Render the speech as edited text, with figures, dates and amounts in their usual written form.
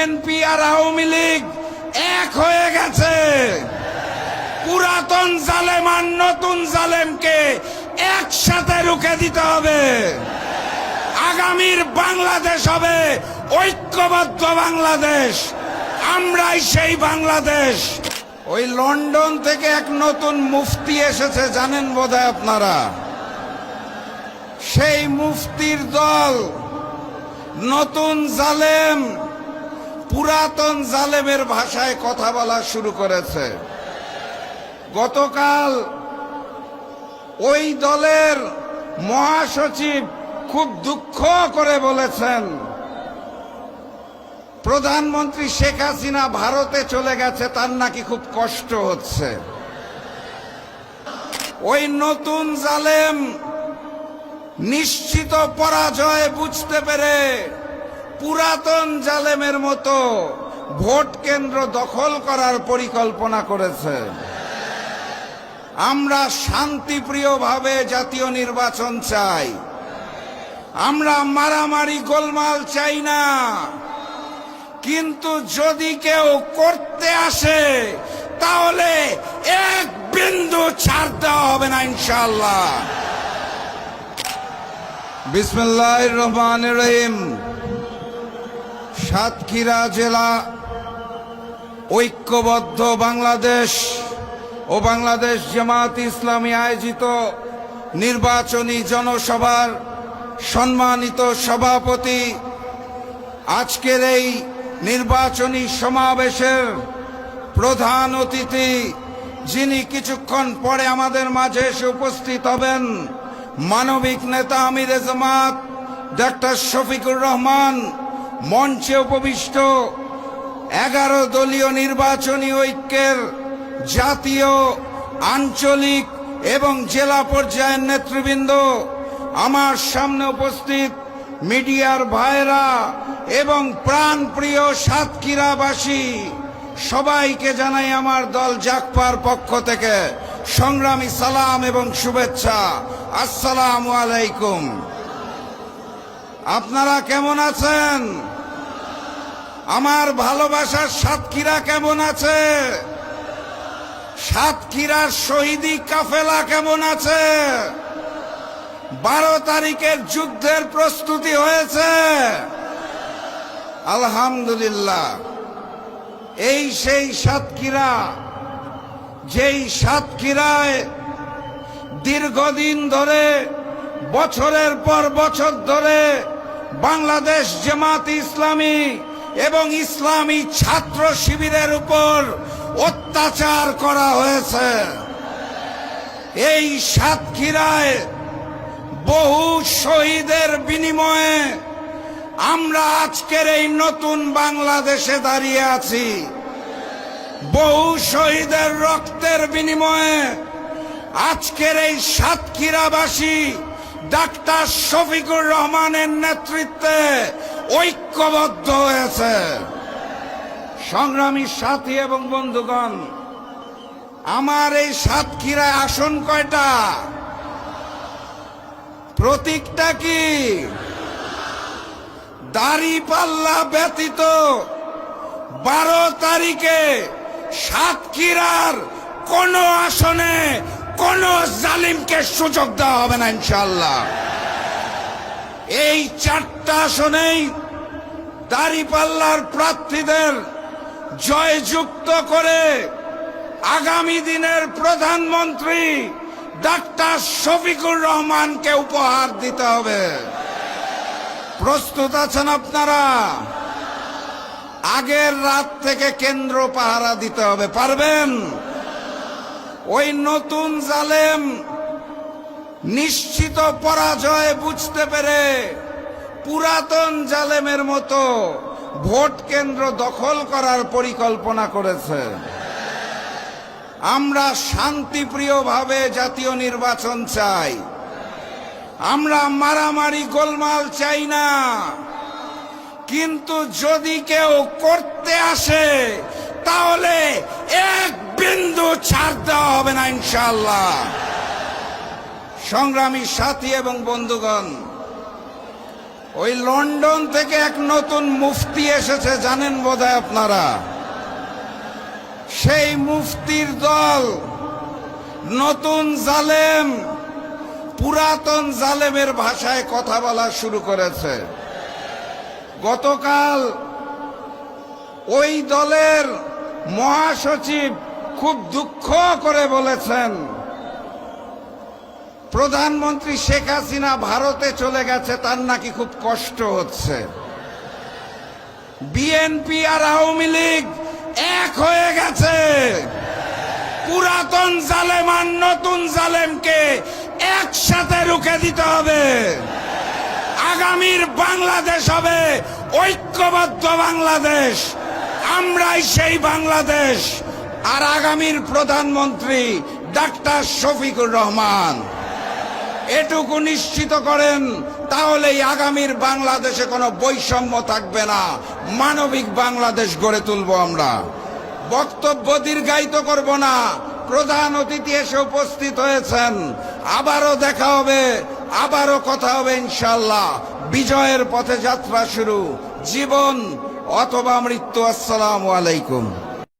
BNP আর আওয়ামী লীগ এক হয়ে গেছে। পুরাতন জালেম আর নতুন জালেমকে একসাথে রুখে দিতে হবে। আগামীর বাংলাদেশ হবে ঐক্যবদ্ধ বাংলাদেশ। আমরাই সেই বাংলাদেশ। ওই লন্ডন থেকে এক নতুন মুফতি এসেছে, জানেন বোধহয় আপনারা। সেই মুফতির দল নতুন জালেম পুরাতন জালেমের ভাষায় কথা বলা শুরু করেছে। গতকাল ওই দলের মহাসচিব খুব দুঃখ করে বলেছেন, প্রধানমন্ত্রী শেখ হাসিনা ভারতে চলে গেছে, তার নাকি খুব কষ্ট হচ্ছে। ওই নতুন জালেম নিশ্চিত পরাজয় বুঝতে পেরে পুরাতন জালেমের মতো ভোট কেন্দ্র দখল করার পরিকল্পনা করেছে। আমরা শান্তিপ্রিয়ভাবে জাতীয় নির্বাচন চাই। আমরা মারামারি গোলমাল চাই না। কিন্তু যদি কেউ করতে আসে তাহলে এক বিন্দু ছাড় দেওয়া হবে না, ইনশাআল্লাহ। বিসমিল্লাহির রহমানির রহিম। সাতক্ষীরা জেলা ঐক্যবদ্ধ বাংলাদেশ ও বাংলাদেশ জামায়াত ইসলামী আয়োজিত নির্বাচনী জনসভার সম্মানিত সভাপতি, আজকের এই নির্বাচনী সমাবেশের প্রধান অতিথি, যিনি কিছুক্ষণ পরে আমাদের মাঝে এসে উপস্থিত হবেন, মানবিক নেতা আমিরে জামাত ডক্টর শফিকুর রহমান, মঞ্চে উপবিষ্ট 11 দলীয় নির্বাচনী ঐক্যের জাতীয়, আঞ্চলিক এবং জেলা পর্যায়ের নেতৃবৃন্দ, আমার সামনে উপস্থিত মিডিয়ার ভাইরা এবং প্রাণপ্রিয় সাতক্ষীরাবাসী, সবাইকে জানাই আমার দল জাগপার পক্ষ থেকে সংগ্রামী সালাম এবং শুভেচ্ছা। আসসালামু আলাইকুম। আপনারা কেমন আছেন? আমার ভালোবাসার সাতক্ষীরা কেমন আছে? সাতক্ষীরার শহীদি কাফেলা কেমন আছে? 12 তারিখের যুদ্ধের প্রস্তুতি হয়েছে? আলহামদুলিল্লাহ। এই সেই সাতক্ষীরা, যেই সাতক্ষীরায় দীর্ঘদিন ধরে, বছরের পর বছর ধরে বাংলাদেশ জামায়াত ইসলামী এবং ইসলামী ছাত্র শিবিরের উপর অত্যাচার করা হয়েছে। এই সাতক্ষীরায় বহু শহীদের বিনিময়ে আমরা আজকের এই নতুন বাংলাদেশে দাঁড়িয়ে আছি। বহু শহীদের রক্তের বিনিময়ে আজকের এই সাতক্ষীরাবাসী ডাক্তার শফিকুর রহমানের নেতৃত্বে ঐক্যবদ্ধ হয়েছে। সংগ্রামী সাথী এবং বন্ধুগণ, আমার এই সাতক্ষীরায় আসন কয়টা? প্রতীকটা কি? দাঁড়িপাল্লা ব্যতীত 12 তারিখে সাতক্ষীরার কোন আসনে কোন জালিমকে সুযোগ দেওয়া হবে না, ইনশাআল্লাহ। এই 4টা আসনেই দাঁড়িপাল্লার প্রার্থীদের জয়যুক্ত করে আগামী দিনের প্রধানমন্ত্রী ডাক্তার শফিকুর রহমানকে উপহার দিতে হবে। প্রস্তুত আছেন আপনারা? আগের রাত থেকে কেন্দ্র পাহারা দিতে হবে, পারবেন? ওই নতুন জালেম নিশ্চিত পরাজয় বুঝতে পেরে পুরাতন জালেমের মতো ভোট কেন্দ্র দখল করার পরিকল্পনা করেছে। আমরা শান্তিপ্রিয়ভাবে জাতীয় নির্বাচন চাই। আমরা মারামারি গোলমাল চাই না। কিন্তু যদি কেউ করতে আসে তাহলে এক বিন্দু ছাড় দেওয়া হবে না, ইনশাআল্লাহ। সংগ্রামী সাথী এবং বন্ধুগণ, ওই লন্ডন থেকে এক নতুন মুফতি এসেছে, জানেন বোধহয় আপনারা। সেই মুফতির দল নতুন জালেম, পুরাতন জালেমের ভাষায় কথা বলা শুরু করেছে। গতকাল ওই দলের মহাসচিব খুব দুঃখ করে বলেছেন, প্রধানমন্ত্রী শেখ হাসিনা ভারতে চলে গেছে, তার নাকি খুব কষ্ট হচ্ছে। বিএনপি আর আওয়ামী লীগ এক হয়ে গেছে। পুরাতন জালেম আর নতুন জালেমকে একসাথে রুখে দিতে হবে। আগামীর বাংলাদেশ হবে ঐক্যবদ্ধ বাংলাদেশ, আমরাই সেই বাংলাদেশ। আর আগামীর প্রধানমন্ত্রী ডাক্তার শফিকুর রহমান, এটুকু নিশ্চিত করেন, তাহলেই আগামীর বাংলাদেশে কোনো বৈষম্য থাকবে না, মানবিক বাংলাদেশ গড়ে তুলব আমরা। বক্তব্য দীর্ঘায়িত করব না, প্রধান অতিথি এসে উপস্থিত হয়েছেন। আবারও দেখা হবে, আবারও কথা হবে ইনশাআল্লাহ। বিজয়ের পথে যাত্রা শুরু, জীবন অথবা মৃত্যু। আসসালামু আলাইকুম।